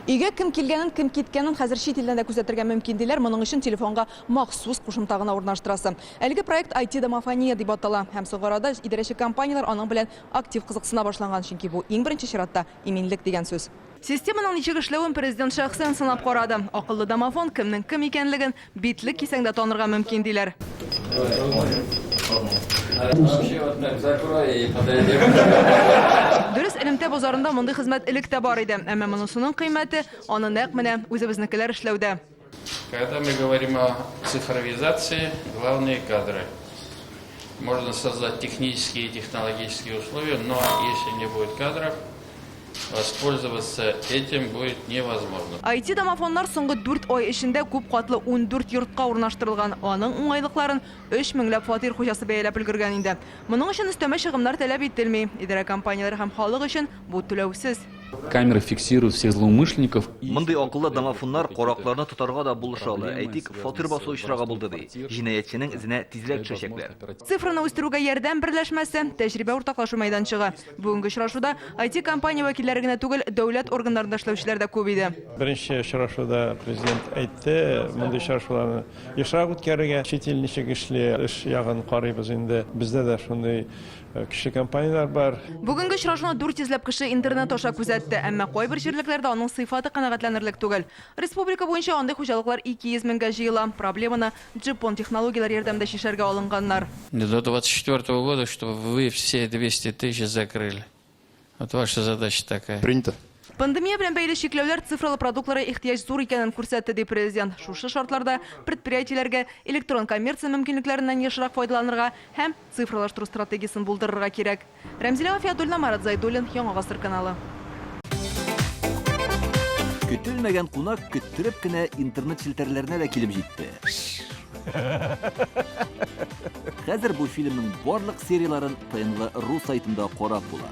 Өйгә кем килгәнен, кем киткәнен хәзер чит илдән дә күзәтергә мөмкин диләр. Моның өчен телефонга махсус кушымта гына урнаштырасы. Әлеге проект IT-домофония дип атала. Һәм соңгы арада идарәче компаниялар аның белән актив кызыксына башлаган, чөнки бу иң беренче чиратта иминлек дигән сүз. Системаның ничек эшләвен президент шәхсән сынап карады. Акыллы домофон кемнең кем икәнлеген битлек кисәңдә танырга мөмкин диләр. Дөрес, Элемтә базарында мондый хезмәт элек тә бар иде, әмма монысының кыйммәте аны нәкъ менә үзебезнекеләр эшләүдә. Когда мы говорим о цифровизации, главные кадры. Можно создать технические и технологические условия, но если не будет кадров, воспользоваться этим будет невозможно. IT-домофоннар соңгы 4 ай эчендә күп катлы 14 йортка урнаштырылган. Аның уңайлыкларын 3000 ләп фатир хуҗасы бәяләп өлгергән инде. Моның өчен өстәмә чыгымнар таләп ителми. Идарә компанияләре һәм халык өчен бу түләүсез. Камеры фиксируют всех злоумышленников. Мондый акыллы домофоннар каракларны тотарга да булышалы. Әйтик, фатир басу очрага булды ди. Җинаятчының эзенә тизрәк төшәчәкләр. Цифраны үстерүгә ярдәм берләшмәсе, тәҗрибә уртаклашу майданчыгы. Бүгенге очрашуда IT-компания вәкилләре генә түгел, дәүләт органнарында эшләүчеләр дә күп иде. Беренче очрашуда президент әйтте, мондый очрашуларны ешрак үткәрергә, чит ил ничек эшли, эш ягын карыйбыз инде. Бездә дә шундый кече компаниялар бар. Бүгенге очрашуны 400 ләп кеше интернет аша күзәтте, әмма кайбер җирлекләрдә аның сыйфаты канәгатьләнерлек түгел. Республика буенча андый хуҗалыклар 200 меңгә җыела. Проблеманы джипон технологиялар ярдәмендә шишәргә алынганнар. До 24 года, чтобы вы все 200 тысяч закрыли. Вот ваша задача такая. Принято. Пандемия белән бәйле чикләүләр цифрлы продуктларга ихтияҗ зур икәнен күрсәтте, ди президент. Шушы шартларда предприятиеләргә электрон коммерция мөмкинлекләреннән ешрак файдаланырга һәм цифрлаштыру стратегиясын булдырырга кирәк. Рәмзилә Фиадуллина, Марат Зайдуллин, Яңа Гасыр каналы. Көтелмәгән кунак көттереп кенә интернет челтәрләренә дә килеп җитте. Хәзер бу фильмның барлык серияларын ТНВ.ру сайтында карап була.